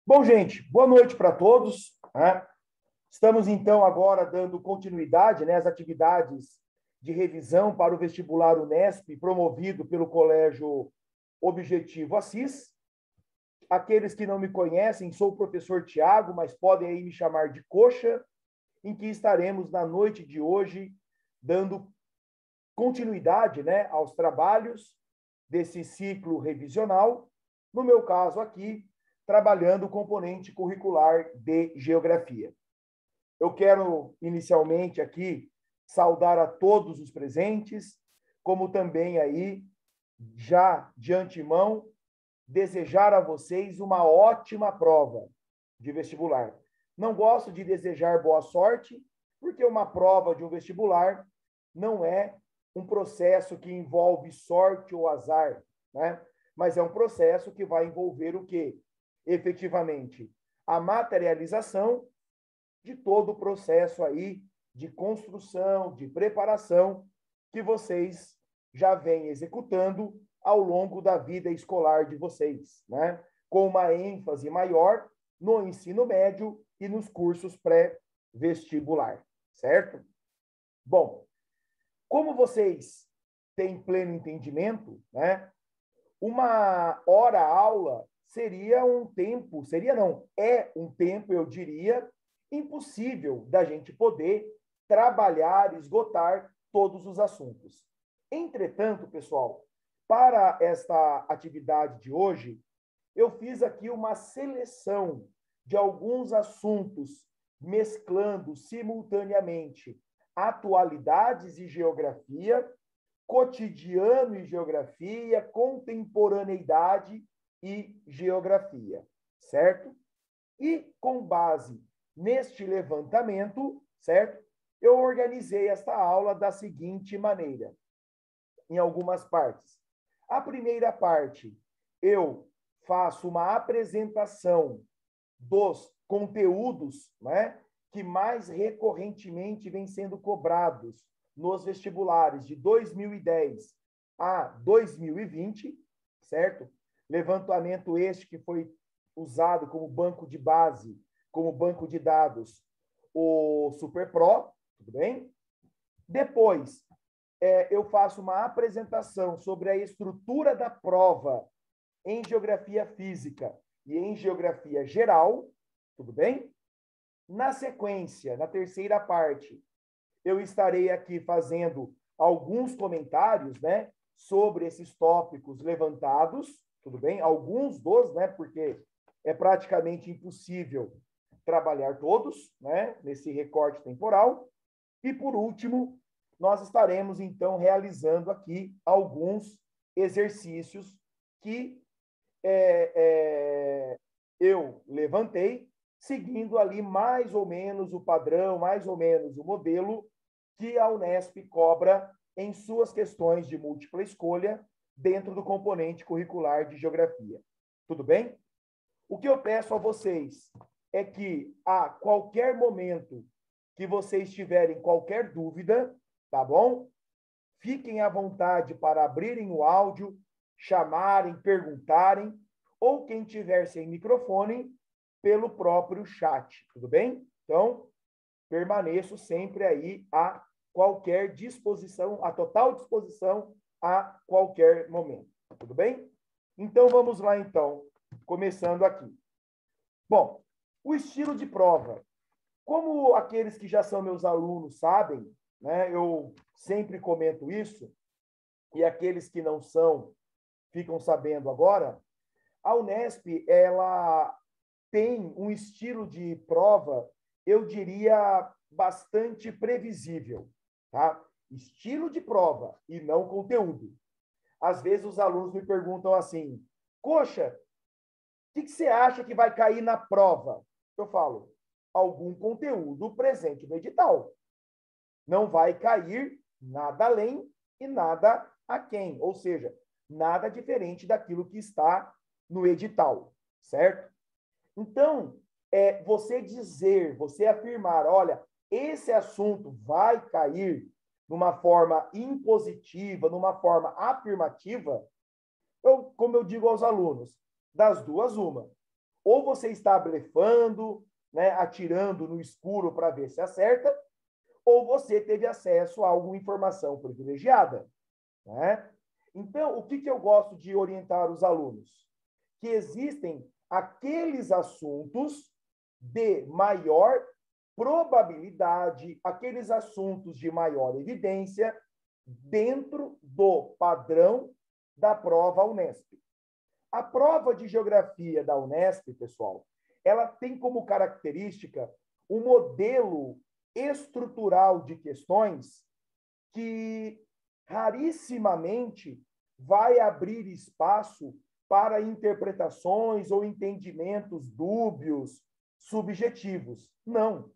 Bom, gente, boa noite para todos, né? Estamos, então, agora dando continuidade, né, às atividades de revisão para o vestibular Unesp, promovido pelo Colégio Objetivo Assis. Aqueles que não me conhecem, sou o professor Tiago, mas podem aí me chamar de Coxa, em que estaremos, na noite de hoje, dando continuidade, né, aos trabalhos desse ciclo revisional. No meu caso aqui, trabalhando o componente curricular de Geografia. Eu quero, inicialmente, aqui, saudar a todos os presentes, como também aí, já de antemão, desejar a vocês uma ótima prova de vestibular. Não gosto de desejar boa sorte, porque uma prova de um vestibular não é um processo que envolve sorte ou azar, né? Mas é um processo que vai envolver o quê? Efetivamente, a materialização de todo o processo aí de construção, de preparação que vocês já vêm executando ao longo da vida escolar de vocês, né? Com uma ênfase maior no ensino médio e nos cursos pré-vestibular, certo? Bom, como vocês têm pleno entendimento, né? Uma hora-aula seria um tempo, é um tempo, eu diria, impossível da gente poder trabalhar, esgotar todos os assuntos. Entretanto, pessoal, para esta atividade de hoje, eu fiz aqui uma seleção de alguns assuntos, mesclando simultaneamente atualidades e geografia, cotidiano e geografia, contemporaneidade e geografia, certo? E com base neste levantamento, certo? Eu organizei esta aula da seguinte maneira, em algumas partes. A primeira parte, eu faço uma apresentação dos conteúdos, né, que mais recorrentemente vêm sendo cobrados nos vestibulares de 2010 a 2020, certo? Levantamento este que foi usado como banco de base, como banco de dados, o SuperPro, tudo bem? Depois, eu faço uma apresentação sobre a estrutura da prova em geografia física e em geografia geral, tudo bem? Na sequência, na terceira parte, eu estarei aqui fazendo alguns comentários, né, sobre esses tópicos levantados, tudo bem? Alguns dos, né, porque é praticamente impossível trabalhar todos, né, nesse recorte temporal. E, por último, nós estaremos, então, realizando aqui alguns exercícios que eu levantei, seguindo ali mais ou menos o padrão, mais ou menos o modelo que a Unesp cobra em suas questões de múltipla escolha dentro do componente curricular de geografia. Tudo bem? O que eu peço a vocês é que, a qualquer momento que vocês tiverem qualquer dúvida, tá bom? Fiquem à vontade para abrirem o áudio, chamarem, perguntarem, ou quem tiver sem microfone, pelo próprio chat, tudo bem? Então, permaneço sempre aí a qualquer disposição, a total disposição a qualquer momento, tudo bem? Então, vamos lá, então, começando aqui. Bom, o estilo de prova. Como aqueles que já são meus alunos sabem, né, eu sempre comento isso, e aqueles que não são ficam sabendo agora, a Unesp, ela tem um estilo de prova, eu diria, bastante previsível, tá? Estilo de prova e não conteúdo. Às vezes os alunos me perguntam assim, Coxa, o que você acha que vai cair na prova? Eu falo, algum conteúdo presente no edital. Não vai cair nada além e nada aquém, ou seja, nada diferente daquilo que está no edital, certo? Então, você dizer, você afirmar, olha, esse assunto vai cair numa forma impositiva, numa forma afirmativa, como eu digo aos alunos, das duas, uma. ou você está blefando, né, atirando no escuro para ver se acerta, ou você teve acesso a alguma informação privilegiada, né? Então, o que eu gosto de orientar os alunos? Que existem aqueles assuntos de maior probabilidade, aqueles assuntos de maior evidência dentro do padrão da prova Unesp. A prova de geografia da Unesp, pessoal, ela tem como característica um modelo estrutural de questões que rarissimamente vai abrir espaço para interpretações ou entendimentos dúbios, subjetivos. Não.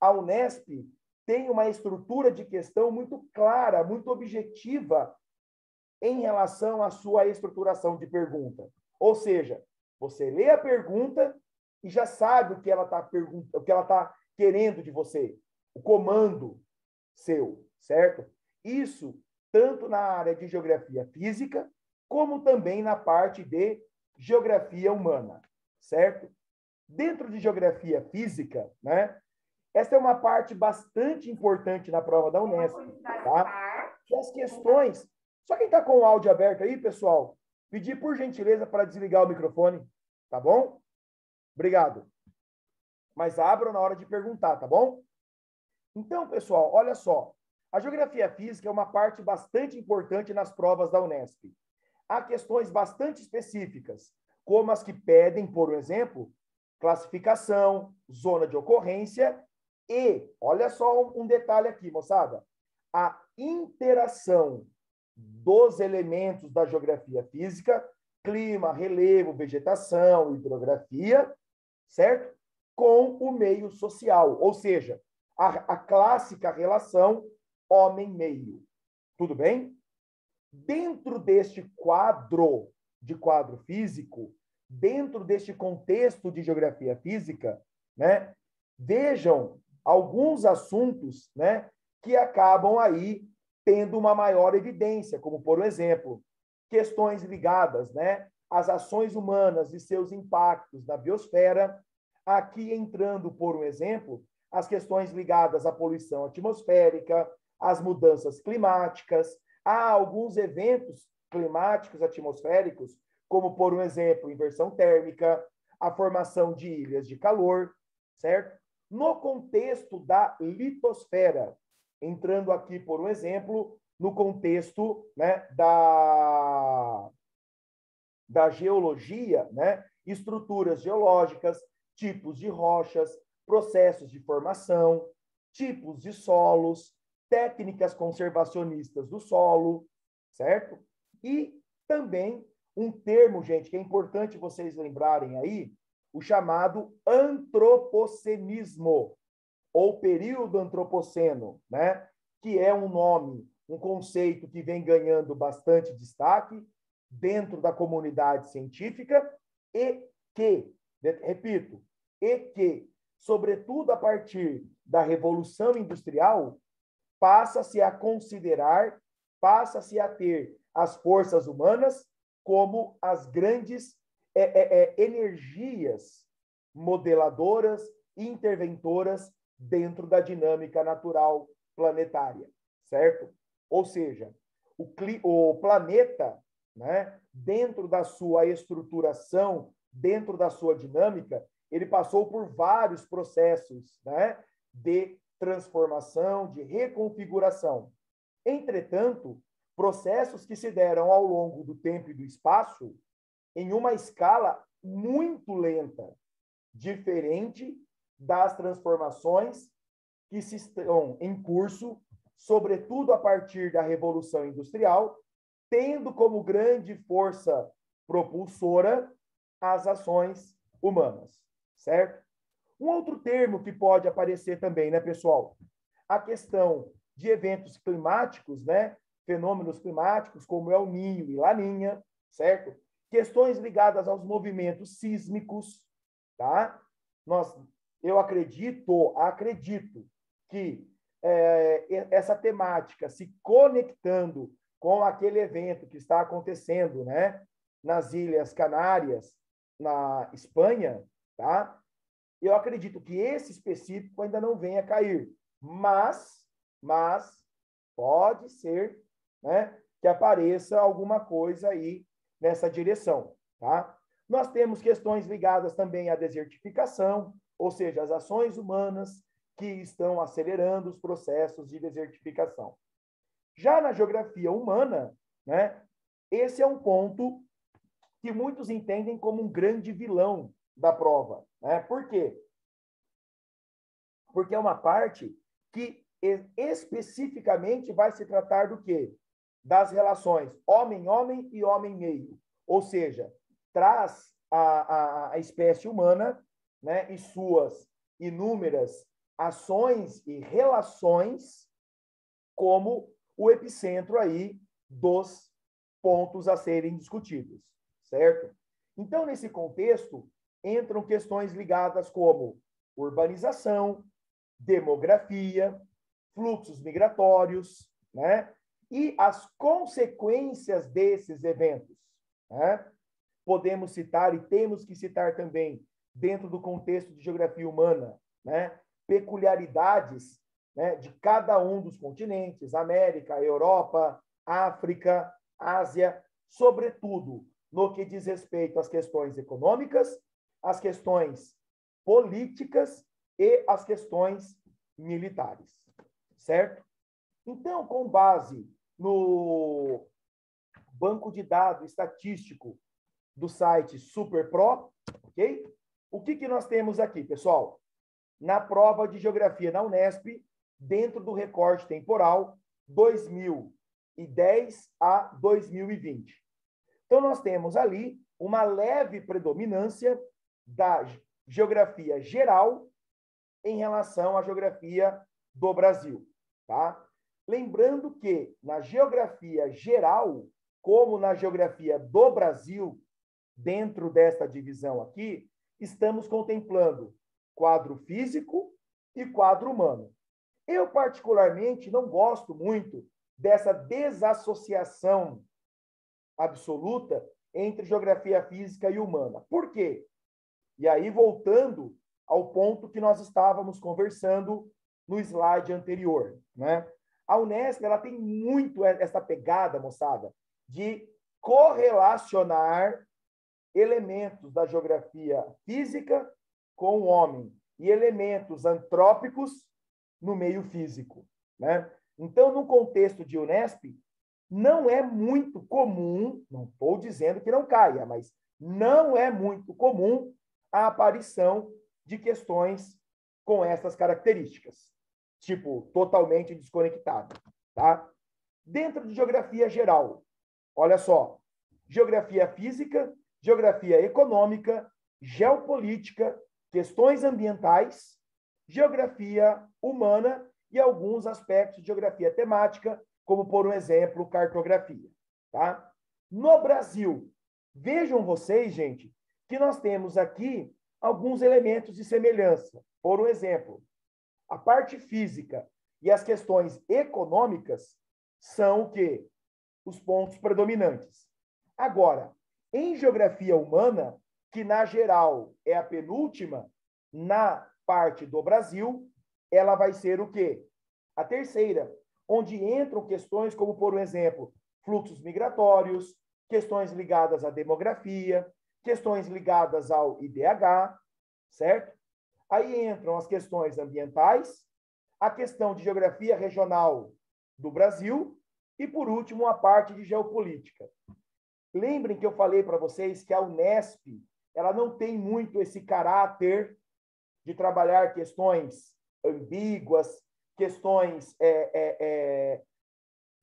A Unesp tem uma estrutura de questão muito clara, muito objetiva em relação à sua estruturação de pergunta. Ou seja, você lê a pergunta e já sabe o que ela está querendo de você, o comando seu, certo? Isso tanto na área de geografia física, como também na parte de geografia humana, certo? Dentro de geografia física, né? Essa é uma parte bastante importante na prova da Unesp, tá? Que as questões... Só quem está com o áudio aberto aí, pessoal, pedir por gentileza para desligar o microfone, tá bom? Obrigado. Mas abram na hora de perguntar, tá bom? Então, pessoal, olha só. A geografia física é uma parte bastante importante nas provas da Unesp. Há questões bastante específicas, como as que pedem, por exemplo, classificação, zona de ocorrência e, olha só um detalhe aqui, moçada, a interação dos elementos da geografia física, clima, relevo, vegetação, hidrografia, certo? Com o meio social, ou seja, a clássica relação homem-meio. Tudo bem? Dentro deste quadro físico, dentro deste contexto de geografia física, né, vejam alguns assuntos, né, que acabam aí tendo uma maior evidência, como, por exemplo, questões ligadas, né, às ações humanas e seus impactos na biosfera, aqui entrando, por um exemplo, as questões ligadas à poluição atmosférica, às mudanças climáticas, há alguns eventos climáticos atmosféricos, como, por um exemplo, inversão térmica, a formação de ilhas de calor, certo? No contexto da litosfera, entrando aqui, por um exemplo, no contexto, né, da geologia, né, estruturas geológicas, tipos de rochas, processos de formação, tipos de solos, técnicas conservacionistas do solo, certo? E também um termo, gente, que é importante vocês lembrarem aí, o chamado antropocenismo, ou período antropoceno, né? Que é um nome, um conceito que vem ganhando bastante destaque dentro da comunidade científica e que, repito, sobretudo a partir da Revolução Industrial, passa-se a considerar, passa-se a ter as forças humanas como as grandes energias modeladoras e interventoras dentro da dinâmica natural planetária, certo? Ou seja, o planeta, né, dentro da sua estruturação, dentro da sua dinâmica, ele passou por vários processos, né, de transformação, de reconfiguração. Entretanto, processos que se deram ao longo do tempo e do espaço em uma escala muito lenta, diferente das transformações que se estão em curso, sobretudo a partir da Revolução Industrial, tendo como grande força propulsora as ações humanas, certo? Um outro termo que pode aparecer também, né, pessoal? A questão de eventos climáticos, né? Fenômenos climáticos como El Niño e Laninha, certo? Questões ligadas aos movimentos sísmicos, tá? Eu acredito que essa temática se conectando com aquele evento que está acontecendo, né, nas Ilhas Canárias, na Espanha, tá? Eu acredito que esse específico ainda não venha a cair, mas pode ser, né, que apareça alguma coisa aí nessa direção, tá? Nós temos questões ligadas também à desertificação, ou seja, as ações humanas que estão acelerando os processos de desertificação. Já na geografia humana, né, esse é um ponto que muitos entendem como um grande vilão da prova, né? Por quê? Porque é uma parte que especificamente vai se tratar do quê? Das relações homem-homem e homem-meio. Ou seja, traz a espécie humana, né, e suas inúmeras ações e relações como o epicentro aí dos pontos a serem discutidos, certo? Então, nesse contexto, entram questões ligadas como urbanização, demografia, fluxos migratórios, né? E as consequências desses eventos, né? Podemos citar e temos que citar também, dentro do contexto de geografia humana, né? Peculiaridades, né, de cada um dos continentes, América, Europa, África, Ásia, sobretudo no que diz respeito às questões econômicas, às questões políticas e às questões militares, certo? Então, com base no banco de dados estatístico do site SuperPro, ok? O que nós temos aqui, pessoal? Na prova de geografia na Unesp, dentro do recorte temporal 2010 a 2020. Então, nós temos ali uma leve predominância da geografia geral em relação à geografia do Brasil, tá? Lembrando que na geografia geral, como na geografia do Brasil, dentro desta divisão aqui, estamos contemplando quadro físico e quadro humano. Eu, particularmente, não gosto muito dessa desassociação absoluta entre geografia física e humana. Por quê? E aí, voltando ao ponto que nós estávamos conversando no slide anterior, né? A Unesp, ela tem muito essa pegada, moçada, de correlacionar elementos da geografia física com o homem e elementos antrópicos no meio físico, né? Então, no contexto de Unesp, não é muito comum, não estou dizendo que não caia, mas não é muito comum a aparição de questões com essas características, tipo, totalmente desconectado, tá? Dentro de geografia geral, olha só, geografia física, geografia econômica, geopolítica, questões ambientais, geografia humana e alguns aspectos de geografia temática, como, por um exemplo, cartografia, tá? No Brasil, vejam vocês, gente, que nós temos aqui alguns elementos de semelhança. Por um exemplo, a parte física e as questões econômicas são o quê? Os pontos predominantes. Agora, em geografia humana, que na geral é a penúltima, na parte do Brasil, ela vai ser o quê? A terceira, onde entram questões como, por exemplo, fluxos migratórios, questões ligadas à demografia, questões ligadas ao IDH, certo? Aí entram as questões ambientais, a questão de geografia regional do Brasil e, por último, a parte de geopolítica. Lembrem que eu falei para vocês que a Unesp ela não tem muito esse caráter de trabalhar questões ambíguas, questões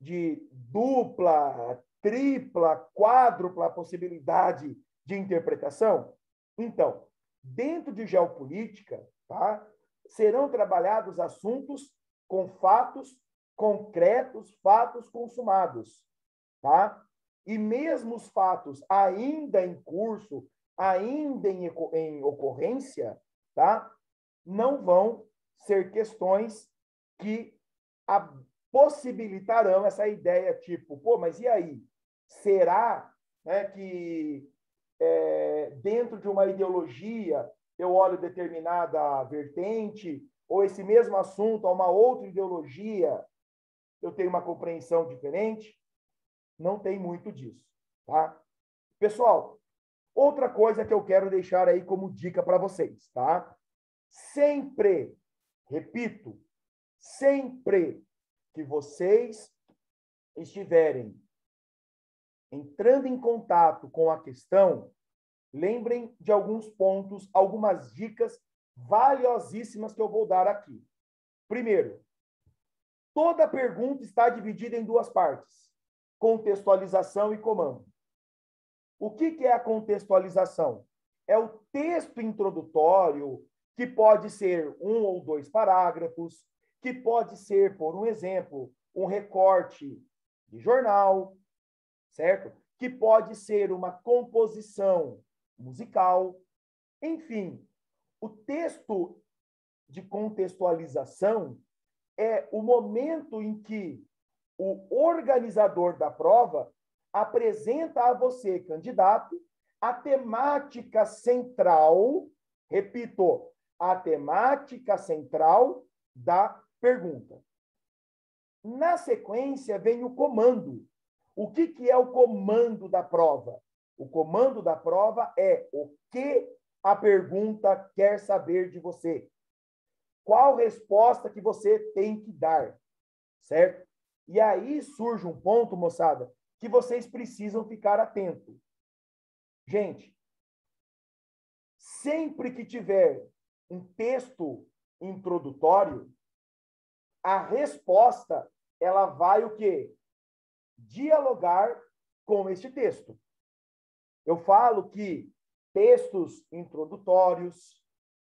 de dupla, tripla, quádrupla possibilidade de interpretação. Então, dentro de geopolítica, tá, serão trabalhados assuntos com fatos concretos, fatos consumados, tá? E mesmo os fatos ainda em curso, ainda em ocorrência, tá? Não vão ser questões que possibilitarão essa ideia tipo, pô, mas e aí? Será, né, que dentro de uma ideologia, eu olho determinada vertente, ou esse mesmo assunto a uma outra ideologia, eu tenho uma compreensão diferente? Não tem muito disso, tá? Pessoal, outra coisa que eu quero deixar aí como dica para vocês, tá? Sempre, repito, sempre que vocês estiverem entrando em contato com a questão, lembrem de alguns pontos, algumas dicas valiosíssimas que eu vou dar aqui. Primeiro, toda pergunta está dividida em duas partes: contextualização e comando. O que é a contextualização? É o texto introdutório, que pode ser 1 ou 2 parágrafos, que pode ser, por um exemplo, um recorte de jornal, certo? Que pode ser uma composição musical. Enfim, o texto de contextualização é o momento em que o organizador da prova apresenta a você, candidato, a temática central, repito, a temática central da pergunta. Na sequência, vem o comando. O que é o comando da prova? O comando da prova é o que a pergunta quer saber de você. Qual resposta que você tem que dar, certo? E aí surge um ponto, moçada, que vocês precisam ficar atentos. Gente, sempre que tiver um texto introdutório, a resposta, ela vai o quê? Dialogar com este texto. Eu falo que textos introdutórios,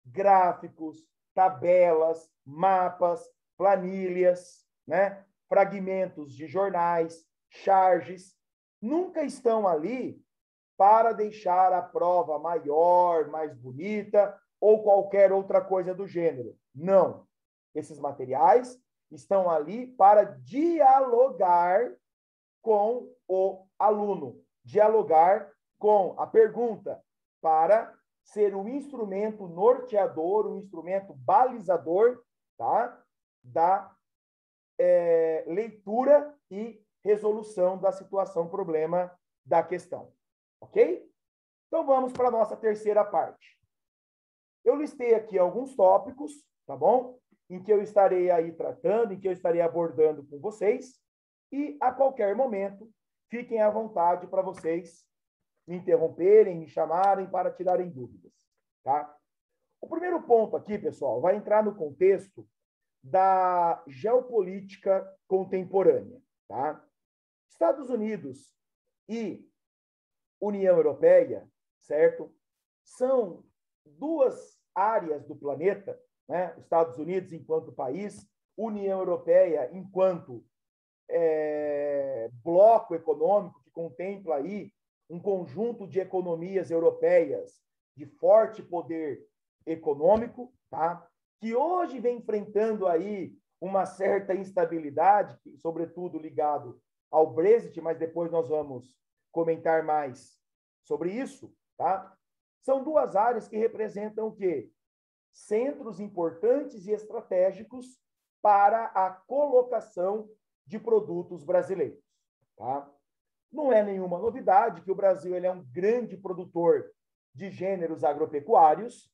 gráficos, tabelas, mapas, planilhas, né? Fragmentos de jornais, charges, nunca estão ali para deixar a prova maior, mais bonita ou qualquer outra coisa do gênero. Não. Esses materiais estão ali para dialogar com o aluno, dialogar com a pergunta, para ser um instrumento norteador, um instrumento balizador, tá? Da leitura e resolução da situação, problema da questão. Ok? Então, vamos para a nossa terceira parte. Eu listei aqui alguns tópicos, tá bom? Em que eu estarei aí tratando, em que eu estarei abordando com vocês, e a qualquer momento, fiquem à vontade para vocês me interromperem, me chamarem para tirarem dúvidas, tá? O primeiro ponto aqui, pessoal, vai entrar no contexto da geopolítica contemporânea, tá? Estados Unidos e União Europeia, certo? São duas áreas do planeta, né? Estados Unidos enquanto país, União Europeia enquanto bloco econômico que contempla aí um conjunto de economias europeias de forte poder econômico, tá? Que hoje vem enfrentando aí uma certa instabilidade, sobretudo ligado ao Brexit, mas depois nós vamos comentar mais sobre isso, tá? São duas áreas que representam o quê? Centros importantes e estratégicos para a colocação de produtos brasileiros, tá? Não é nenhuma novidade que o Brasil ele é um grande produtor de gêneros agropecuários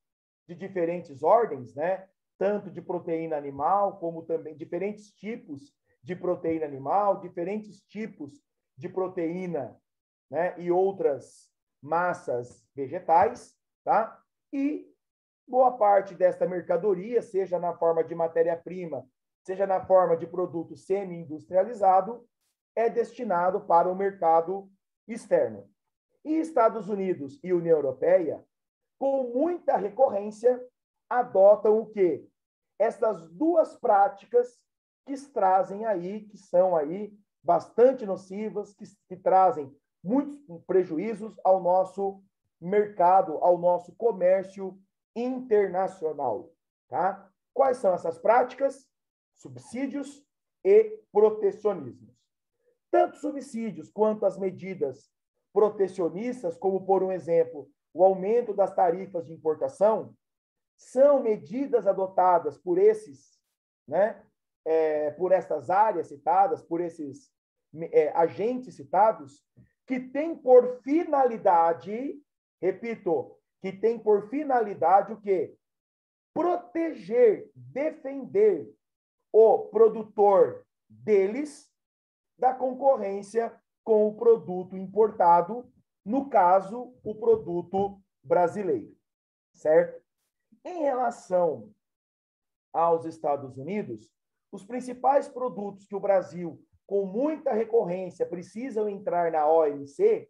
de diferentes ordens, né? Tanto de proteína animal, como também diferentes tipos de proteína animal, diferentes tipos de proteína, né? E outras massas vegetais, tá? E boa parte desta mercadoria, seja na forma de matéria-prima, seja na forma de produto semi-industrializado, é destinado para o mercado externo. E Estados Unidos e União Europeia, com muita recorrência, adotam o quê? Essas duas práticas que trazem aí, que são aí bastante nocivas, que trazem muitos prejuízos ao nosso mercado, ao nosso comércio internacional, tá? Quais são essas práticas? Subsídios e protecionismos. Tanto subsídios quanto as medidas protecionistas, como, por um exemplo, o aumento das tarifas de importação, são medidas adotadas por esses, né, por essas áreas citadas, por esses agentes citados, que tem por finalidade, repito, que tem por finalidade o quê? Proteger, defender o produtor deles da concorrência com o produto importado, no caso, o produto brasileiro, certo? Em relação aos Estados Unidos, os principais produtos que o Brasil, com muita recorrência, precisam entrar na OMC,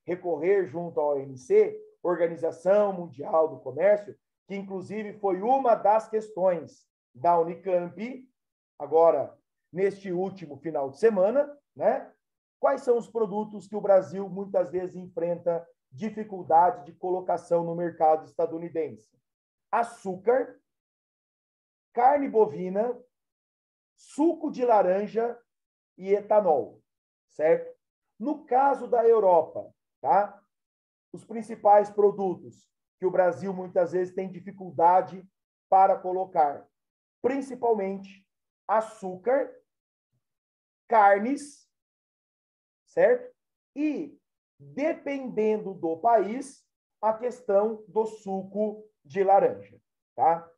recorrer junto à OMC, Organização Mundial do Comércio, que inclusive foi uma das questões da Unicamp, agora, neste último final de semana, né? Quais são os produtos que o Brasil muitas vezes enfrenta dificuldade de colocação no mercado estadunidense? Açúcar, carne bovina, suco de laranja e etanol, certo? No caso da Europa, tá? Os principais produtos que o Brasil muitas vezes tem dificuldade para colocar, principalmente açúcar, carnes, certo? E, dependendo do país, a questão do suco de laranja, tá?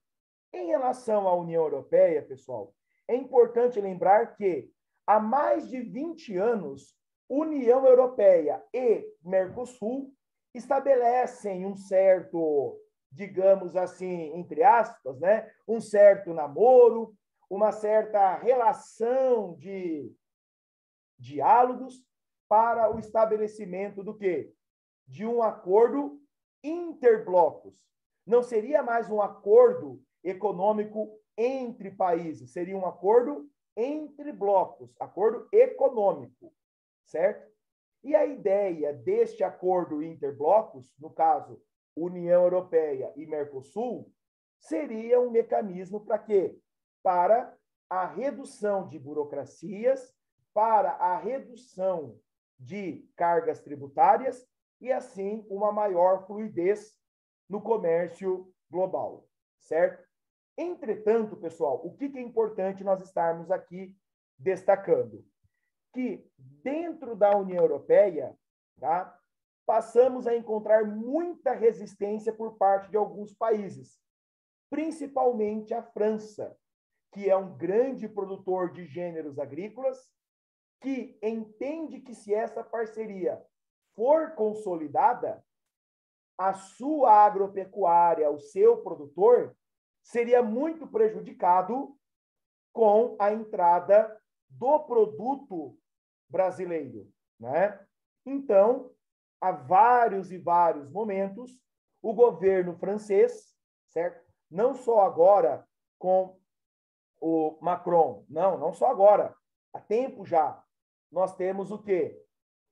Em relação à União Europeia, pessoal, é importante lembrar que há mais de 20 anos, União Europeia e Mercosul estabelecem um certo, digamos assim, entre aspas, né, um certo namoro, uma certa relação de diálogos para o estabelecimento do quê? De um acordo interblocos. Não seria mais um acordo econômico entre países, seria um acordo entre blocos, acordo econômico, certo? E a ideia deste acordo interblocos, no caso, União Europeia e Mercosul, seria um mecanismo para quê? Para a redução de burocracias, para a redução de cargas tributárias e, assim, uma maior fluidez no comércio global, certo? Entretanto, pessoal, o que é importante nós estarmos aqui destacando? Que dentro da União Europeia, tá, passamos a encontrar muita resistência por parte de alguns países, principalmente a França, que é um grande produtor de gêneros agrícolas, que entende que se essa parceria for consolidada, a sua agropecuária, o seu produtor, seria muito prejudicado com a entrada do produto brasileiro, né? Então, há vários e vários momentos, o governo francês, certo? Não só agora com o Macron, não só agora, há tempo já, nós temos o quê?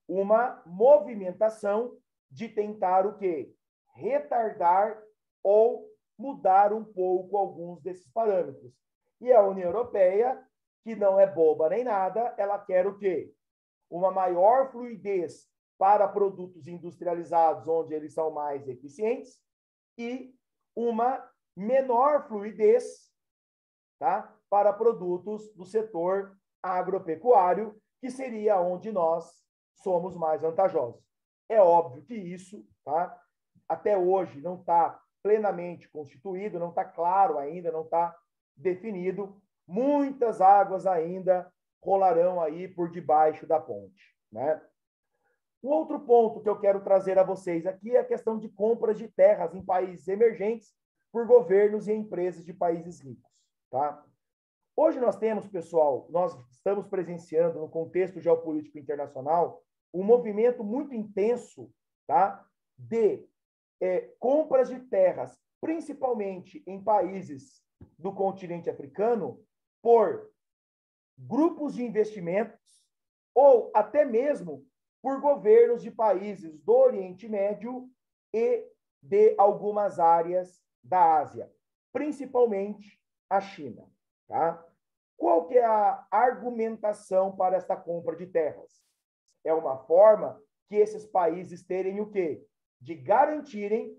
Uma movimentação de tentar o quê? Retardar ou mudar um pouco alguns desses parâmetros. E a União Europeia, que não é boba nem nada, ela quer o quê? Uma maior fluidez para produtos industrializados, onde eles são mais eficientes, e uma menor fluidez, tá? Para produtos do setor agropecuário, que seria onde nós somos mais vantajosos. É óbvio que isso, tá? Até hoje não está plenamente constituído, não está claro ainda, não está definido. Muitas águas ainda rolarão aí por debaixo da ponte, né? Um outro ponto que eu quero trazer a vocês aqui é a questão de compras de terras em países emergentes por governos e empresas de países ricos, tá? Hoje nós temos, pessoal, nós estamos presenciando no contexto geopolítico internacional um movimento muito intenso, tá, de compras de terras, principalmente em países do continente africano, por grupos de investimentos ou até mesmo por governos de países do Oriente Médio e de algumas áreas da Ásia, principalmente a China. Tá? Qual que é a argumentação para esta compra de terras? É uma forma que esses países terem o quê? de garantirem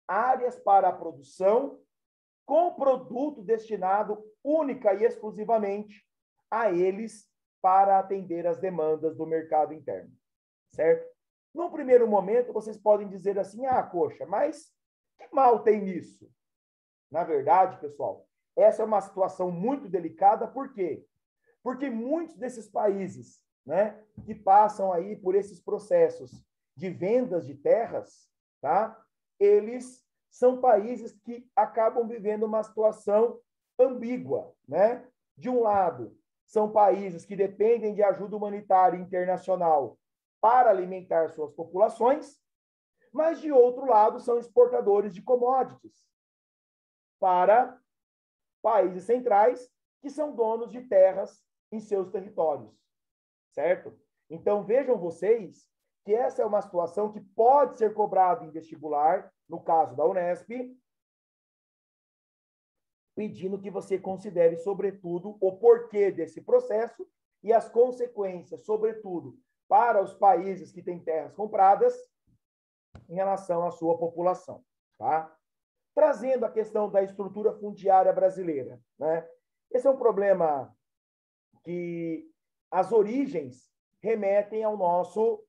áreas para a produção com produto destinado única e exclusivamente a eles para atender as demandas do mercado interno, certo? Num primeiro momento, vocês podem dizer assim, Coxa, mas que mal tem nisso? Na verdade, pessoal, essa é uma situação muito delicada, por quê? Porque muitos desses países, né, que passam aí por esses processos de vendas de terras, tá? Eles são países que acabam vivendo uma situação ambígua, né? De um lado, são países que dependem de ajuda humanitária internacional para alimentar suas populações, mas, de outro lado, são exportadores de commodities para países centrais que são donos de terras em seus territórios, certo? Então, vejam vocês que essa é uma situação que pode ser cobrada em vestibular, no caso da Unesp, pedindo que você considere, sobretudo, o porquê desse processo e as consequências, sobretudo, para os países que têm terras compradas em relação à sua população, tá? Trazendo a questão da estrutura fundiária brasileira, né? Esse é um problema que as origens remetem ao nosso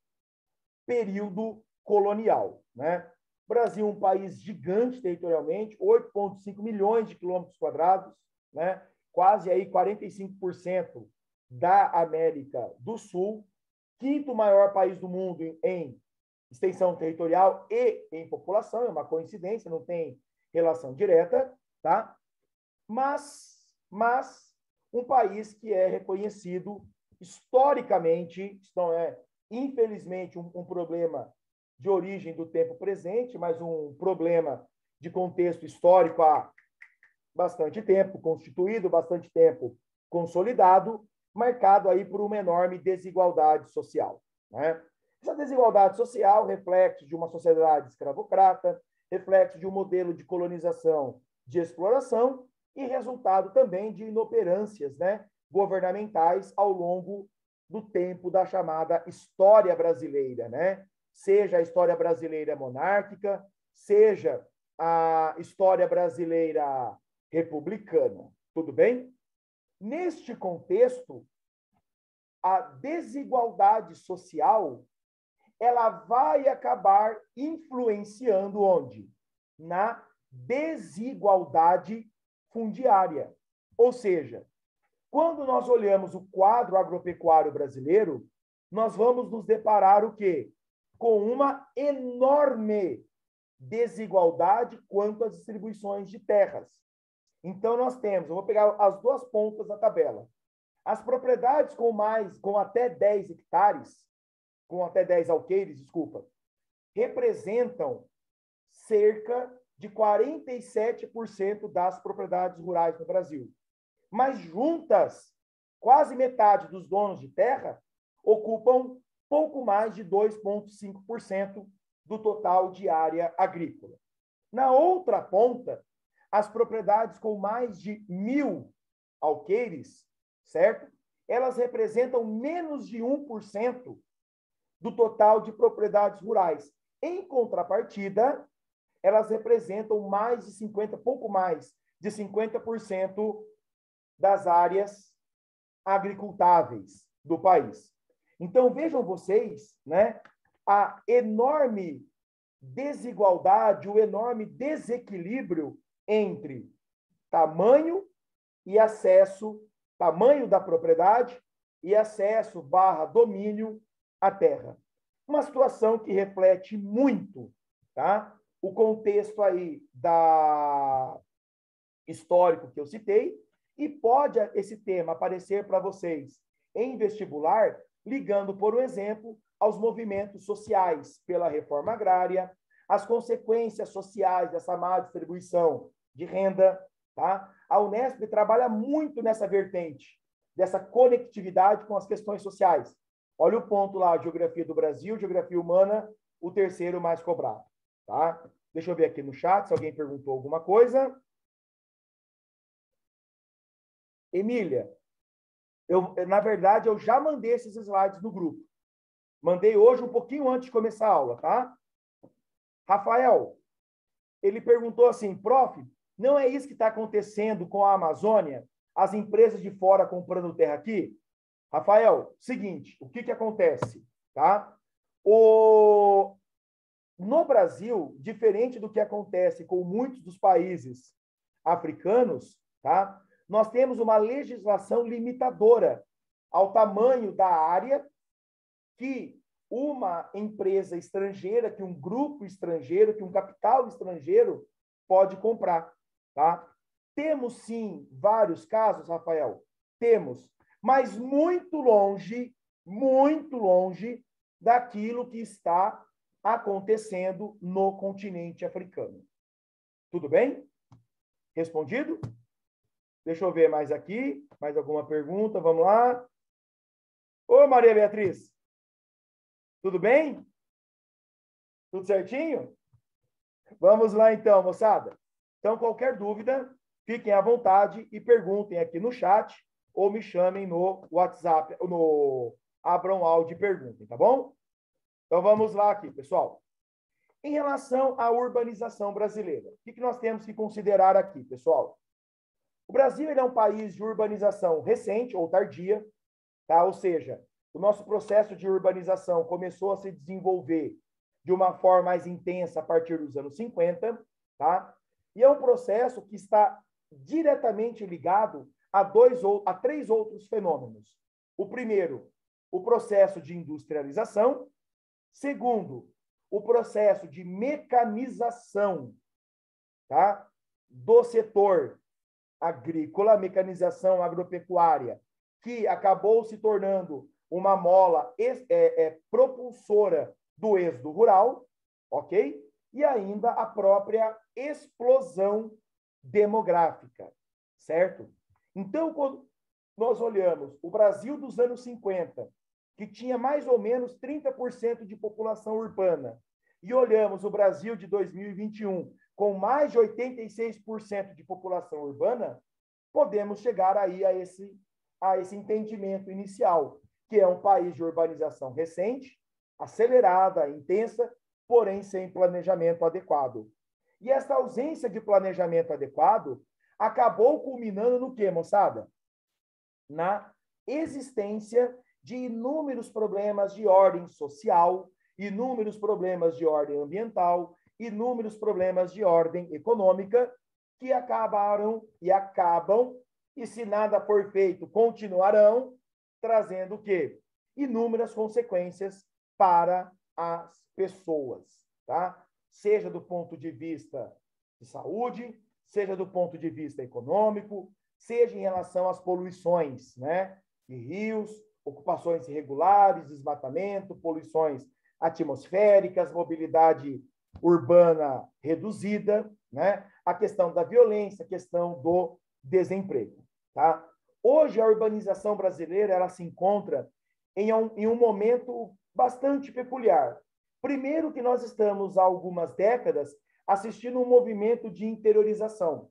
período colonial, né? O Brasil é um país gigante territorialmente, 8,5 milhões de quilômetros quadrados, né? Quase aí 45% da América do Sul, quinto maior país do mundo em extensão territorial e em população, é uma coincidência, não tem relação direta, tá? Mas um país que é reconhecido historicamente, não é, infelizmente, um problema de origem do tempo presente, mas um problema de contexto histórico há bastante tempo constituído, bastante tempo consolidado, marcado aí por uma enorme desigualdade social, né? Essa desigualdade social reflete de uma sociedade escravocrata, reflexo de um modelo de colonização, de exploração e resultado também de inoperâncias, né, governamentais ao longo do tempo da chamada história brasileira, né? Seja a história brasileira monárquica, seja a história brasileira republicana. Tudo bem? Neste contexto, a desigualdade social ela vai acabar influenciando onde? Na desigualdade fundiária. Ou seja, quando nós olhamos o quadro agropecuário brasileiro, nós vamos nos deparar o quê? Com uma enorme desigualdade quanto às distribuições de terras. Então, nós temos, eu vou pegar as duas pontas da tabela. As propriedades com até 10 hectares, com até 10 alqueires, desculpa, representam cerca de 47% das propriedades rurais no Brasil. Mas juntas, quase metade dos donos de terra ocupam pouco mais de 2,5% do total de área agrícola. Na outra ponta, as propriedades com mais de 1.000 alqueires, certo? Elas representam menos de 1% do total de propriedades rurais. Em contrapartida, elas representam mais de 50%, pouco mais de 50% das áreas agricultáveis do país. Então, vejam vocês, né, a enorme desigualdade, o enorme desequilíbrio entre tamanho e acesso, tamanho da propriedade e acesso / domínio à terra. Uma situação que reflete muito, tá? O contexto aí histórico que eu citei, e pode esse tema aparecer para vocês em vestibular, ligando, por exemplo, aos movimentos sociais pela reforma agrária, as consequências sociais dessa má distribuição de renda, tá? A Unesp trabalha muito nessa vertente, dessa conectividade com as questões sociais. Olha o ponto lá, Geografia do Brasil, Geografia Humana, o terceiro mais cobrado, tá? Deixa eu ver aqui no chat se alguém perguntou alguma coisa. Emília, na verdade, eu já mandei esses slides no grupo. Mandei hoje um pouquinho antes de começar a aula, tá? Rafael, ele perguntou assim, prof, não é isso que está acontecendo com a Amazônia? As empresas de fora comprando terra aqui? Rafael, seguinte, o que acontece? Tá? No Brasil, diferente do que acontece com muitos dos países africanos, tá? Nós temos uma legislação limitadora ao tamanho da área que uma empresa estrangeira, que um grupo estrangeiro, que um capital estrangeiro pode comprar, tá? Temos, sim, vários casos, Rafael, temos, mas muito longe daquilo que está acontecendo no continente africano. Tudo bem? Respondido? Deixa eu ver mais aqui, mais alguma pergunta, vamos lá. Ô, Maria Beatriz, tudo bem? Tudo certinho? Vamos lá então, moçada. Então, qualquer dúvida, fiquem à vontade e perguntem aqui no chat ou me chamem no WhatsApp, abram um áudio e perguntem, tá bom? Então, vamos lá aqui, pessoal. Em relação à urbanização brasileira, o que nós temos que considerar aqui, pessoal? O Brasil ele é um país de urbanização recente ou tardia, tá? Ou seja, o nosso processo de urbanização começou a se desenvolver de uma forma mais intensa a partir dos anos 50, tá? E é um processo que está diretamente ligado a três outros fenômenos. O primeiro, o processo de industrialização. Segundo, o processo de mecanização, tá? Do setor agrícola, mecanização agropecuária, que acabou se tornando uma mola propulsora do êxodo rural, ok? E ainda a própria explosão demográfica, certo? Então, quando nós olhamos o Brasil dos anos 50, que tinha mais ou menos 30% de população urbana, e olhamos o Brasil de 2021 com mais de 86% de população urbana, podemos chegar aí a esse entendimento inicial, que é um país de urbanização recente, acelerada, intensa, porém sem planejamento adequado. E essa ausência de planejamento adequado acabou culminando no quê, moçada? Na existência de inúmeros problemas de ordem social, inúmeros problemas de ordem ambiental, inúmeros problemas de ordem econômica que acabaram e acabam, e se nada for feito, continuarão, trazendo o quê? Inúmeras consequências para as pessoas, tá? Seja do ponto de vista de saúde, seja do ponto de vista econômico, seja em relação às poluições, né? De rios, ocupações irregulares, desmatamento, poluições atmosféricas, mobilidade urbana reduzida, né? A questão da violência, a questão do desemprego, tá? Hoje, a urbanização brasileira ela se encontra em um momento bastante peculiar. Primeiro que nós estamos, há algumas décadas, assistindo um movimento de interiorização,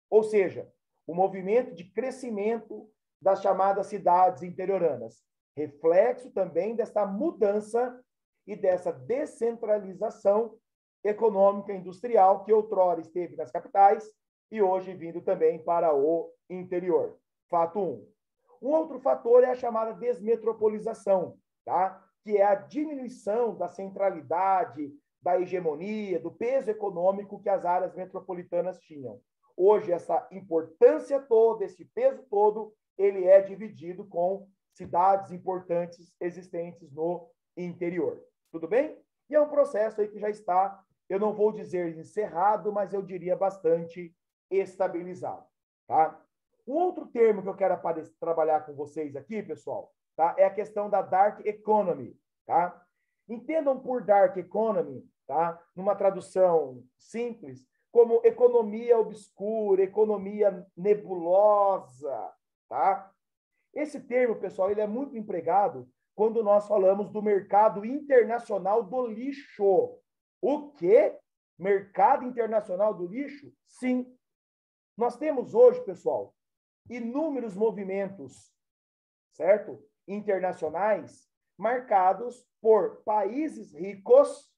ou seja, o movimento de crescimento das chamadas cidades interioranas, reflexo também dessa mudança e dessa descentralização econômica e industrial que outrora esteve nas capitais e hoje vindo também para o interior. Fato 1. Um outro fator é a chamada desmetropolização, tá? Que é a diminuição da centralidade, da hegemonia, do peso econômico que as áreas metropolitanas tinham. Hoje, essa importância toda, esse peso todo, ele é dividido com cidades importantes existentes no interior. Tudo bem? E é um processo aí que já está, eu não vou dizer encerrado, mas eu diria bastante estabilizado, tá? Um outro termo que eu quero trabalhar com vocês aqui, pessoal, tá? É a questão da dark economy, tá? Entendam por dark economy, tá? Numa tradução simples, como economia obscura, economia nebulosa, tá? Esse termo, pessoal, ele é muito empregado quando nós falamos do mercado internacional do lixo. O quê? Mercado internacional do lixo? Sim. Nós temos hoje, pessoal, inúmeros movimentos, certo? Internacionais, marcados por países ricos,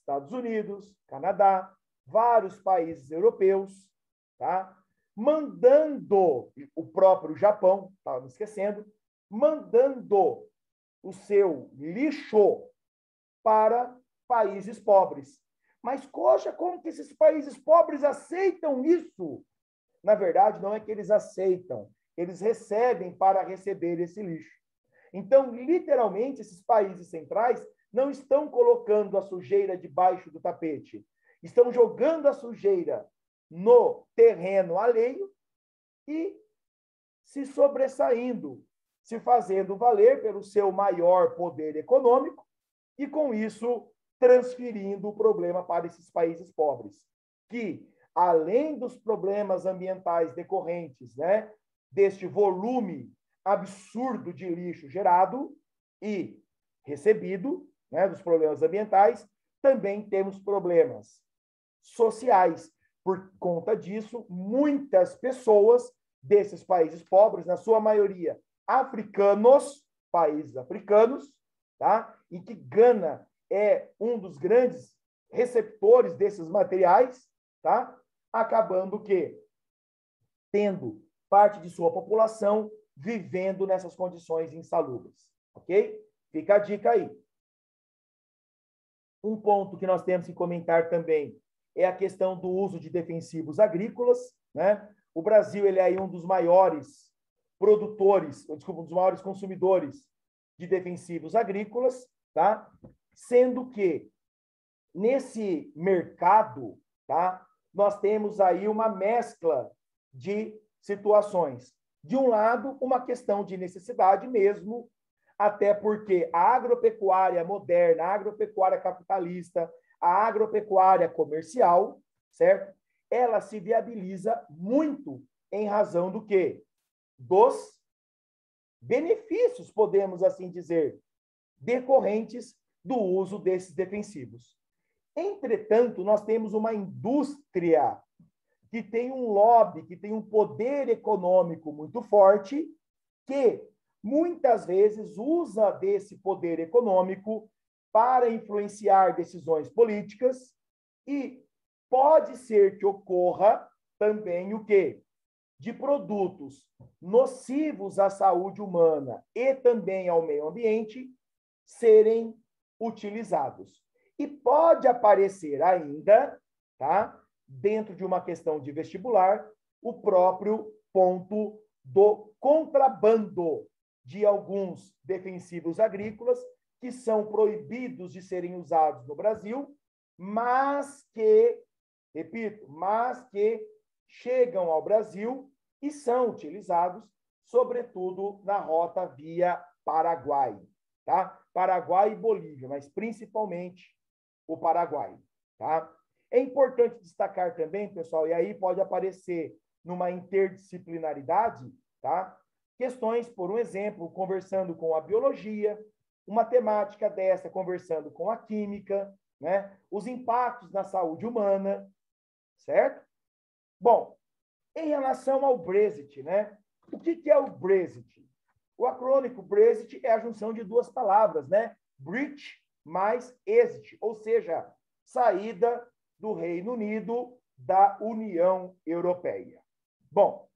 Estados Unidos, Canadá, vários países europeus, tá? Mandando o próprio Japão, estava me esquecendo, mandando o seu lixo para países pobres. Mas, poxa, como que esses países pobres aceitam isso? Na verdade, não é que eles aceitam, eles recebem para receber esse lixo. Então, literalmente, esses países centrais não estão colocando a sujeira debaixo do tapete, estão jogando a sujeira no terreno alheio e se sobressaindo, se fazendo valer pelo seu maior poder econômico e, com isso, transferindo o problema para esses países pobres, que, além dos problemas ambientais decorrentes, né, deste volume absurdo de lixo gerado e recebido, né, dos problemas ambientais, também temos problemas sociais. Por conta disso, muitas pessoas desses países pobres, na sua maioria africanos, países africanos, tá? E que Gana é um dos grandes receptores desses materiais, tá? Acabando que tendo parte de sua população vivendo nessas condições insalubres, ok? Fica a dica aí. Um ponto que nós temos que comentar também é a questão do uso de defensivos agrícolas, né? O Brasil ele é aí um dos maiores produtores, desculpa, um dos maiores consumidores de defensivos agrícolas, tá? Sendo que nesse mercado, tá? Nós temos aí uma mescla de situações. De um lado, uma questão de necessidade mesmo, até porque a agropecuária moderna, a agropecuária capitalista, a agropecuária comercial, certo? Ela se viabiliza muito em razão do quê? Dos benefícios, podemos assim dizer, decorrentes do uso desses defensivos. Entretanto, nós temos uma indústria que tem um lobby, que tem um poder econômico muito forte, que muitas vezes usa desse poder econômico para influenciar decisões políticas e pode ser que ocorra também o quê? De produtos nocivos à saúde humana e também ao meio ambiente serem utilizados. E pode aparecer ainda, tá? Dentro de uma questão de vestibular, o próprio ponto do contrabando de alguns defensivos agrícolas que são proibidos de serem usados no Brasil, mas que, repito, mas que chegam ao Brasil e são utilizados, sobretudo na rota via Paraguai, tá? Paraguai e Bolívia, mas principalmente o Paraguai, tá? É importante destacar também, pessoal, e aí pode aparecer numa interdisciplinaridade, tá? Questões, por um exemplo, conversando com a biologia, uma temática dessa conversando com a química, né? Os impactos na saúde humana, certo? Bom, em relação ao Brexit, né? O que é o Brexit? O acrônico Brexit é a junção de duas palavras, né? Breach mais exit, ou seja, saída do Reino Unido da União Europeia. Bom,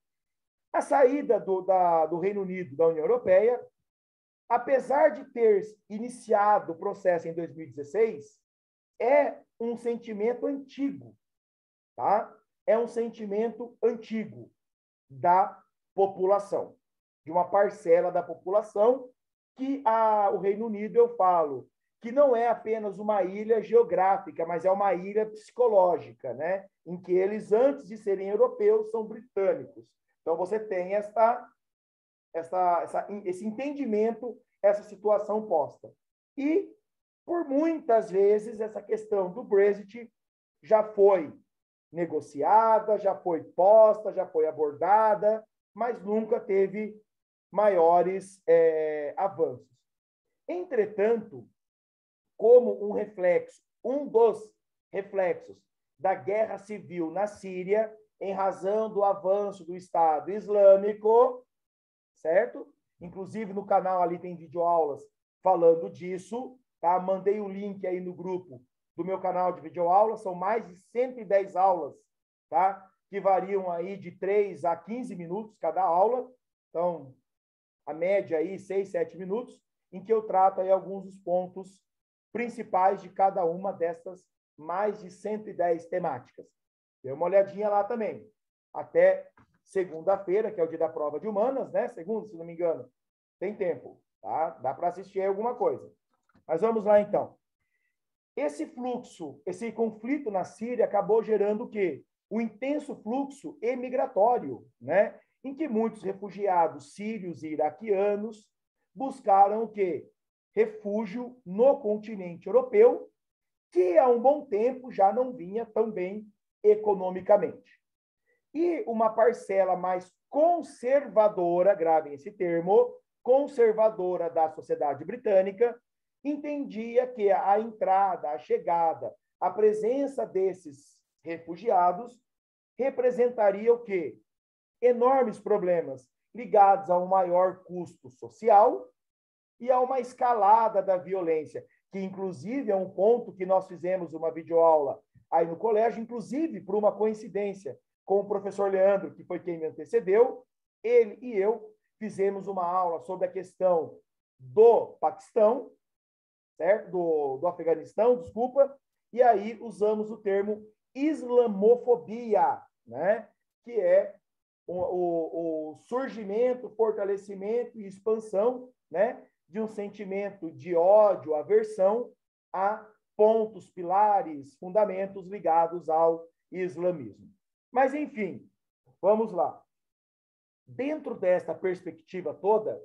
a saída do Reino Unido da União Europeia, apesar de ter iniciado o processo em 2016, é um sentimento antigo, tá? É um sentimento antigo da população, de uma parcela da população que o Reino Unido, eu falo, que não é apenas uma ilha geográfica, mas é uma ilha psicológica, né? Em que eles, antes de serem europeus, são britânicos. Então, você tem esse entendimento, essa situação posta. E, por muitas vezes, essa questão do Brexit já foi negociada, já foi posta, já foi abordada, mas nunca teve maiores avanços. Entretanto, como um dos reflexos da guerra civil na Síria, em razão do avanço do Estado Islâmico, certo? Inclusive, no canal ali tem videoaulas falando disso, tá? Mandei o link aí no grupo do meu canal de videoaula, são mais de 110 aulas, tá? Que variam aí de 3 a 15 minutos cada aula. Então, a média aí 6, 7 minutos, em que eu trato aí alguns dos pontos principais de cada uma dessas mais de 110 temáticas. Dê uma olhadinha lá também. Até segunda-feira, que é o dia da prova de humanas, né? Segunda, se não me engano. Tem tempo, tá? Dá para assistir aí alguma coisa. Mas vamos lá, então. Esse fluxo, esse conflito na Síria acabou gerando o quê? O intenso fluxo emigratório, né? Em que muitos refugiados sírios e iraquianos buscaram o quê? Refúgio no continente europeu, que há um bom tempo já não vinha tão bem economicamente. E uma parcela mais conservadora, gravem esse termo, conservadora da sociedade britânica, entendia que a entrada, a chegada, a presença desses refugiados representaria o quê? Enormes problemas ligados a um maior custo social e a uma escalada da violência, que inclusive é um ponto que nós fizemos uma videoaula aí no colégio, inclusive por uma coincidência com o professor Leandro, que foi quem me antecedeu, ele e eu fizemos uma aula sobre a questão do Paquistão, certo? Do Afeganistão, desculpa, e aí usamos o termo islamofobia, né? Que é o surgimento, fortalecimento e expansão, né? De um sentimento de ódio, aversão a pontos, pilares, fundamentos ligados ao islamismo. Mas, enfim, vamos lá. Dentro desta perspectiva toda,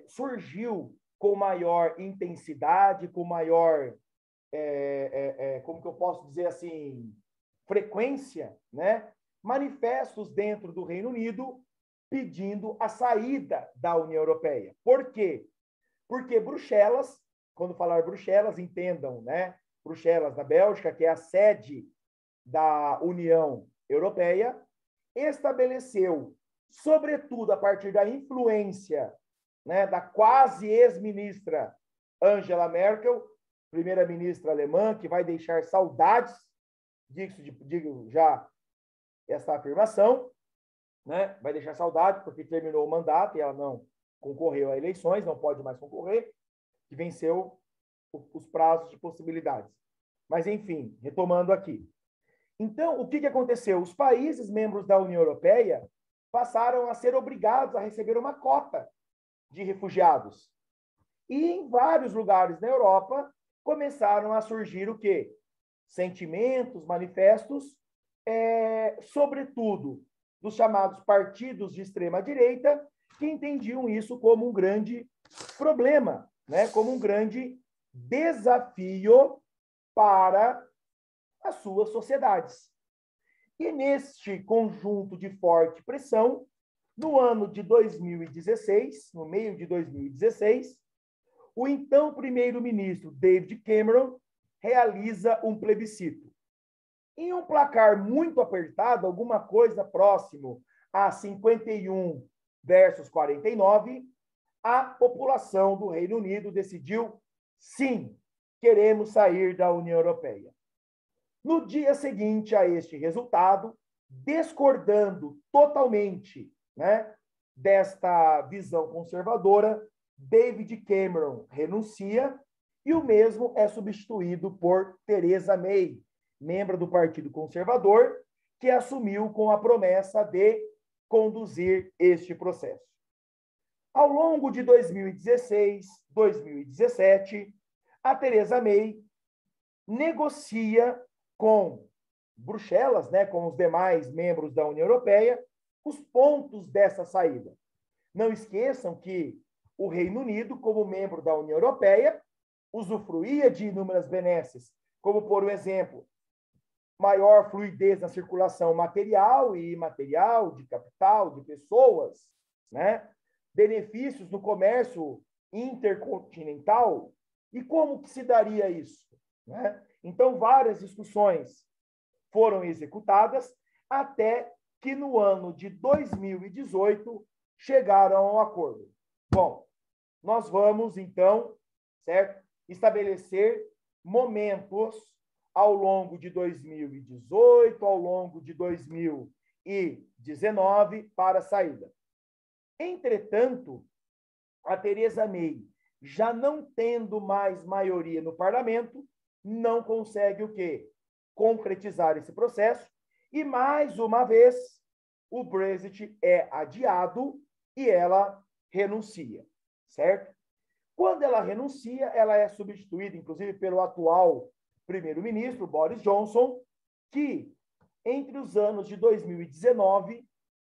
surgiu com maior intensidade, com maior, como que eu posso dizer assim, frequência, né? Manifestos dentro do Reino Unido pedindo a saída da União Europeia. Por quê? Porque Bruxelas, quando falar Bruxelas, entendam, né? Bruxelas, na Bélgica, que é a sede da União Europeia, estabeleceu, sobretudo a partir da influência, né, da quase ex-ministra Angela Merkel, primeira-ministra alemã, que vai deixar saudades, digo já essa afirmação, né? Vai deixar saudades porque terminou o mandato e ela não concorreu a eleições, não pode mais concorrer, que venceu os prazos de possibilidades. Mas, enfim, retomando aqui. Então, o que aconteceu? Os países membros da União Europeia passaram a ser obrigados a receber uma cota de refugiados. E em vários lugares na Europa começaram a surgir o quê? Sentimentos, manifestos, sobretudo dos chamados partidos de extrema-direita, que entendiam isso como um grande problema, né? Como um grande desafio para as suas sociedades. E neste conjunto de forte pressão, no ano de 2016, no meio de 2016, o então primeiro-ministro David Cameron realiza um plebiscito. Em um placar muito apertado, alguma coisa próximo a 51 versus 49, a população do Reino Unido decidiu, sim, queremos sair da União Europeia. No dia seguinte a este resultado, discordando totalmente, né, desta visão conservadora, David Cameron renuncia e o mesmo é substituído por Theresa May, membro do Partido Conservador, que assumiu com a promessa de conduzir este processo. Ao longo de 2016, 2017, a Theresa May negocia com Bruxelas, né, com os demais membros da União Europeia, os pontos dessa saída. Não esqueçam que o Reino Unido, como membro da União Europeia, usufruía de inúmeras benesses, como, por exemplo, maior fluidez na circulação material e imaterial, de capital, de pessoas, né? Benefícios no comércio intercontinental. E como que se daria isso? Né? Então, várias discussões foram executadas até que no ano de 2018 chegaram ao acordo. Bom, nós vamos, então, certo? estabelecer momentos ao longo de 2018, ao longo de 2019 para a saída. Entretanto, a Theresa May, já não tendo mais maioria no parlamento, não consegue o quê? Concretizar esse processo e, mais uma vez, o Brexit é adiado e ela renuncia, certo? Quando ela renuncia, ela é substituída, inclusive, pelo atual primeiro-ministro, Boris Johnson, que, entre os anos de 2019,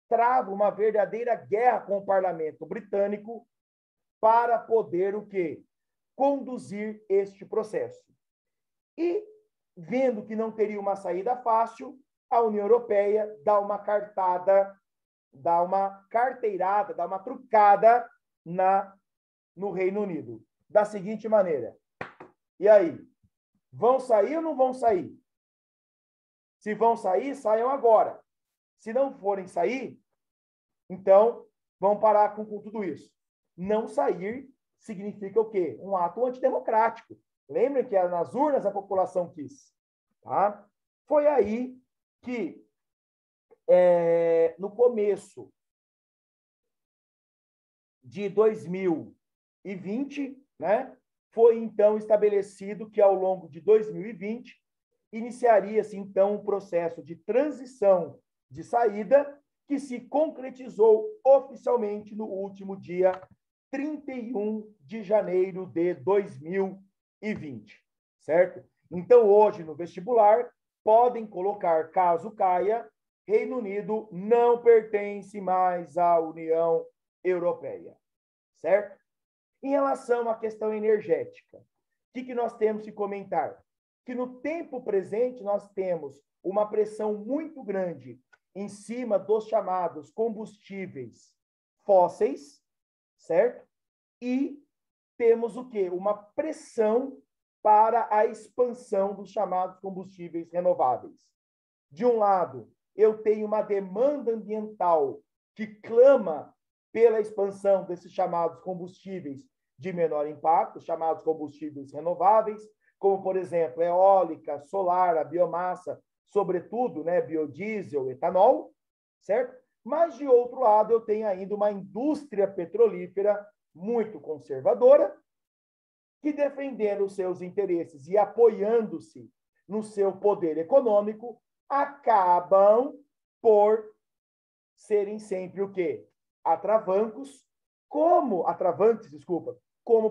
trava uma verdadeira guerra com o parlamento britânico para poder o quê? Conduzir este processo. E, vendo que não teria uma saída fácil, a União Europeia dá uma carteirada, dá uma trucada no Reino Unido. Da seguinte maneira. E aí? Vão sair ou não vão sair? Se vão sair, saiam agora. Se não forem sair, então vão parar com tudo isso. Não sair significa o quê? Um ato antidemocrático. Lembrem que nas urnas a população quis. Tá? Foi aí que, no começo de 2020, né, foi então estabelecido que, ao longo de 2020, iniciaria-se então um processo de transição de saída que se concretizou oficialmente no último dia 31 de janeiro de 2020, certo? Então, hoje, no vestibular, podem colocar, caso caia, Reino Unido não pertence mais à União Europeia, certo? Em relação à questão energética, o que nós temos que comentar? Que no tempo presente nós temos uma pressão muito grande em cima dos chamados combustíveis fósseis, certo? E temos o quê? Uma pressão para a expansão dos chamados combustíveis renováveis. De um lado, eu tenho uma demanda ambiental que clama pela expansão desses chamados combustíveis de menor impacto, chamados combustíveis renováveis, como, por exemplo, eólica, solar, a biomassa, sobretudo, né, biodiesel, etanol, certo? Mas, de outro lado, eu tenho ainda uma indústria petrolífera muito conservadora, que, defendendo os seus interesses e apoiando-se no seu poder econômico, acabam por serem sempre o quê? Atravantes, como,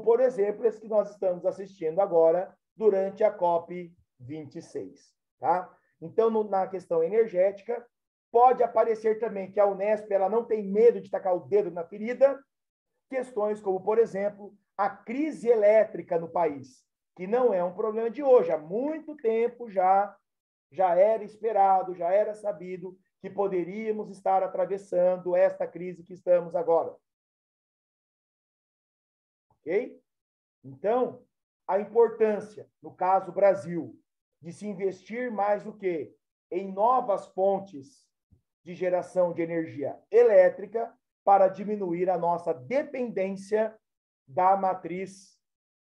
por exemplo, esse que nós estamos assistindo agora durante a COP26. Tá? Então, na questão energética, pode aparecer também que a Unesp ela não tem medo de tacar o dedo na ferida, questões como, por exemplo, a crise elétrica no país, que não é um problema de hoje, há muito tempo já era esperado, já era sabido que poderíamos estar atravessando esta crise que estamos agora. Ok? Então, a importância, no caso Brasil, de se investir mais o quê? Em novas fontes de geração de energia elétrica para diminuir a nossa dependência da matriz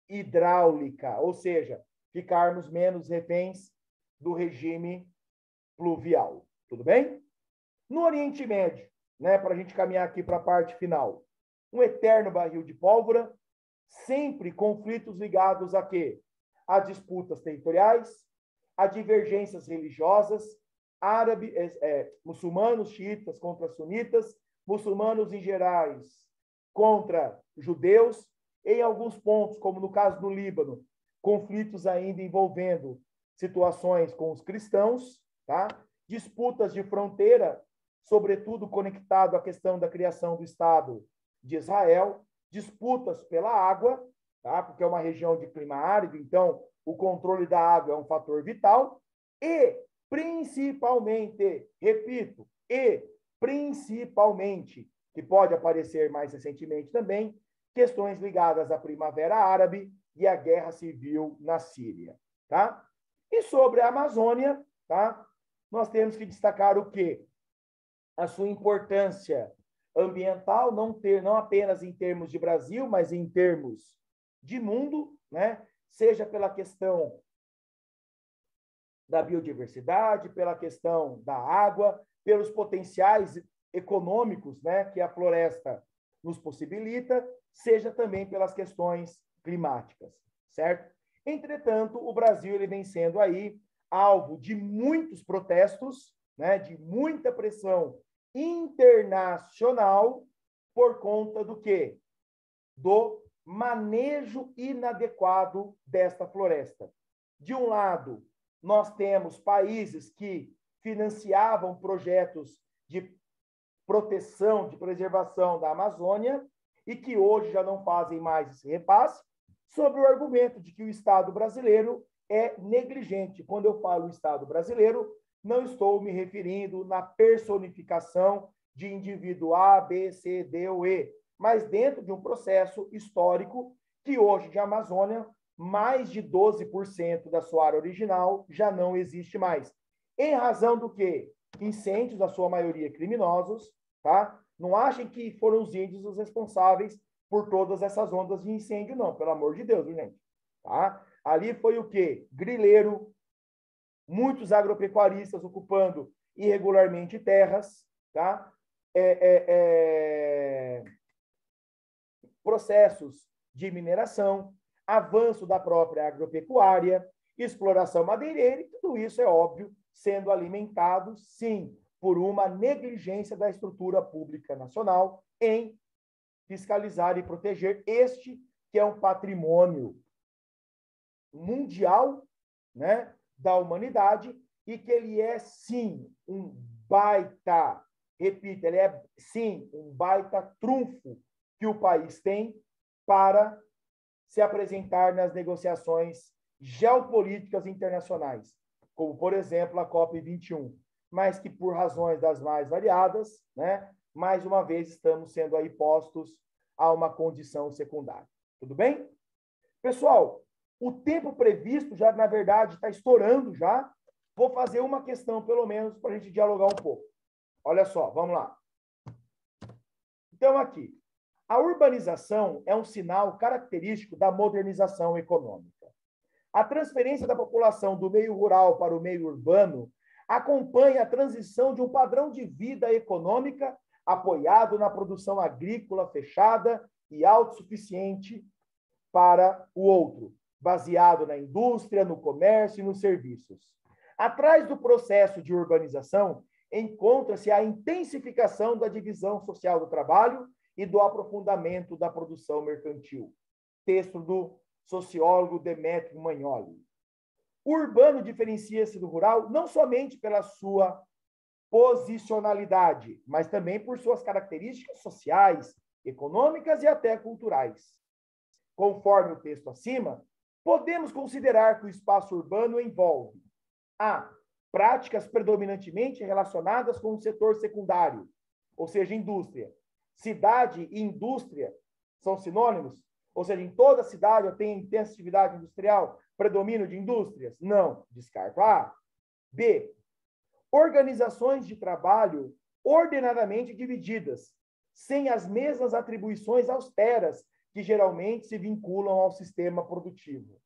hidráulica, ou seja, ficarmos menos reféns do regime pluvial. Tudo bem? No Oriente Médio, né, para a gente caminhar aqui para a parte final, um eterno barril de pólvora, sempre conflitos ligados a quê? A disputas territoriais, a divergências religiosas, muçulmanos xiitas contra sunitas, muçulmanos em gerais contra judeus, em alguns pontos, como no caso do Líbano, conflitos ainda envolvendo situações com os cristãos, tá? Disputas de fronteira, sobretudo conectado à questão da criação do Estado de Israel, disputas pela água, tá? Porque é uma região de clima árido, então o controle da água é um fator vital, e principalmente, repito, principalmente, que pode aparecer mais recentemente também, questões ligadas à Primavera Árabe e à Guerra Civil na Síria, tá? E sobre a Amazônia, tá? Nós temos que destacar o quê? A sua importância ambiental, não apenas em termos de Brasil, mas em termos de mundo, né? seja pela questão da biodiversidade, pela questão da água, pelos potenciais econômicos, né, que a floresta nos possibilita, seja também pelas questões climáticas, certo? Entretanto, o Brasil ele vem sendo aí alvo de muitos protestos, né, de muita pressão internacional por conta do quê? Do manejo inadequado desta floresta. De um lado, nós temos países que financiavam projetos de proteção, de preservação da Amazônia e que hoje já não fazem mais esse repasse, sob o argumento de que o Estado brasileiro é negligente. Quando eu falo Estado brasileiro, não estou me referindo na personificação de indivíduo A, B, C, D ou E, mas dentro de um processo histórico que hoje de Amazônia, mais de 12% da sua área original já não existe mais. Em razão do quê? Incêndios, a sua maioria criminosos, tá? Não achem que foram os índios os responsáveis por todas essas ondas de incêndio, não, pelo amor de Deus, gente. Tá? Ali foi o quê? Grileiro, muitos agropecuaristas ocupando irregularmente terras, tá? Processos de mineração, avanço da própria agropecuária, exploração madeireira, e tudo isso é óbvio, sendo alimentado, sim, por uma negligência da estrutura pública nacional em fiscalizar e proteger este que é um patrimônio mundial, né, da humanidade e que ele é, sim, um baita, repito, ele é, sim, um baita trunfo que o país tem para se apresentar nas negociações geopolíticas internacionais, como, por exemplo, a COP21, mas que, por razões das mais variadas, né, mais uma vez estamos sendo aí postos a uma condição secundária. Tudo bem? Pessoal, o tempo previsto já, na verdade, está estourando já. Vou fazer uma questão, pelo menos, para a gente dialogar um pouco. Olha só, vamos lá. Então, aqui, a urbanização é um sinal característico da modernização econômica. A transferência da população do meio rural para o meio urbano acompanha a transição de um padrão de vida econômica apoiado na produção agrícola fechada e autossuficiente para o outro, baseado na indústria, no comércio e nos serviços. Atrás do processo de urbanização encontra-se a intensificação da divisão social do trabalho e do aprofundamento da produção mercantil. Texto do sociólogo Demétrio Magnoli. O urbano diferencia-se do rural não somente pela sua posicionalidade, mas também por suas características sociais, econômicas e até culturais. Conforme o texto acima, podemos considerar que o espaço urbano envolve a práticas predominantemente relacionadas com o setor secundário, ou seja, indústria. Cidade e indústria são sinônimos? Ou seja, em toda cidade eu tenho intensa atividade industrial, predomínio de indústrias? Não, descarto A. B. Organizações de trabalho ordenadamente divididas, sem as mesmas atribuições austeras que geralmente se vinculam ao sistema produtivo.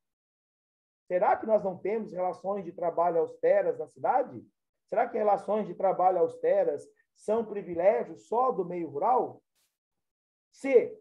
Será que nós não temos relações de trabalho austeras na cidade? Será que relações de trabalho austeras são privilégios só do meio rural? C.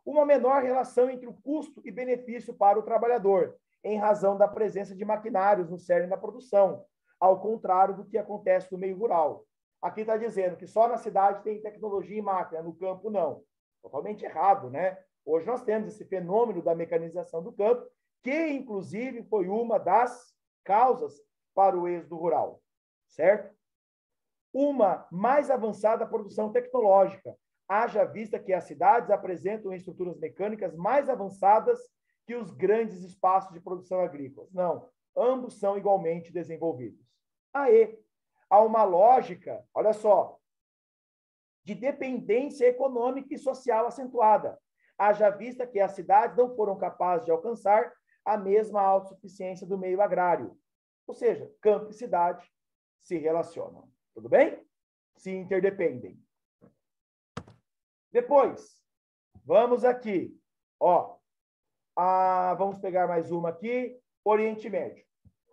Uma menor relação entre o custo e benefício para o trabalhador, em razão da presença de maquinários no cerne da produção, ao contrário do que acontece no meio rural. Aqui está dizendo que só na cidade tem tecnologia e máquina, no campo não. Totalmente errado, né? Hoje nós temos esse fenômeno da mecanização do campo, que inclusive foi uma das causas para o êxodo rural, certo? Uma mais avançada produção tecnológica, haja vista que as cidades apresentam estruturas mecânicas mais avançadas que os grandes espaços de produção agrícola. Não, ambos são igualmente desenvolvidos. Aí, há uma lógica, olha só, de dependência econômica e social acentuada, haja vista que as cidades não foram capazes de alcançar a mesma autossuficiência do meio agrário. Ou seja, campo e cidade se relacionam. Tudo bem? Se interdependem. Depois, vamos aqui. Ó, Vamos pegar mais uma aqui. Oriente Médio.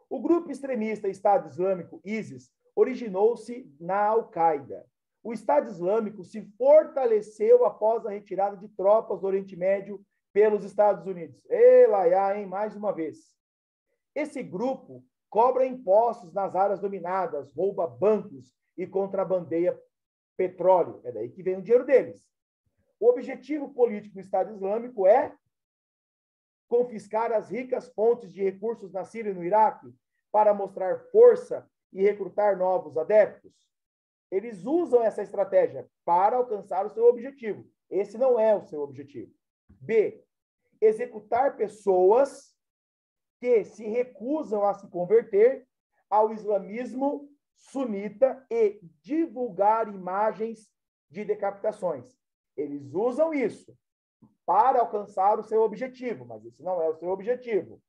O grupo extremista Estado Islâmico, ISIS, originou-se na Al-Qaeda. O Estado Islâmico se fortaleceu após a retirada de tropas do Oriente Médio pelos Estados Unidos. Elaiá, hein? Mais uma vez. Esse grupo cobra impostos nas áreas dominadas, rouba bancos e contrabandeia petróleo. É daí que vem o dinheiro deles. O objetivo político do Estado Islâmico é confiscar as ricas fontes de recursos na Síria e no Iraque para mostrar força e recrutar novos adeptos. Eles usam essa estratégia para alcançar o seu objetivo. Esse não é o seu objetivo. B. Executar pessoas que se recusam a se converter ao islamismo sunita e divulgar imagens de decapitações. Eles usam isso para alcançar o seu objetivo, mas esse não é o seu objetivo.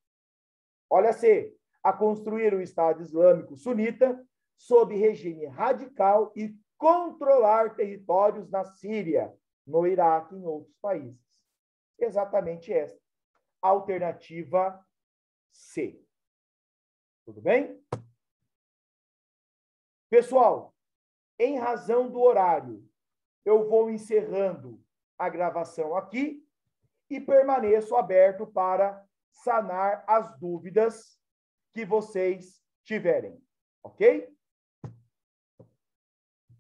Olha C. A construir o Estado Islâmico sunita sob regime radical e controlar territórios na Síria, no Iraque e em outros países. Exatamente essa. Alternativa C. Tudo bem? Pessoal, em razão do horário, eu vou encerrando a gravação aqui e permaneço aberto para sanar as dúvidas que vocês tiverem, ok?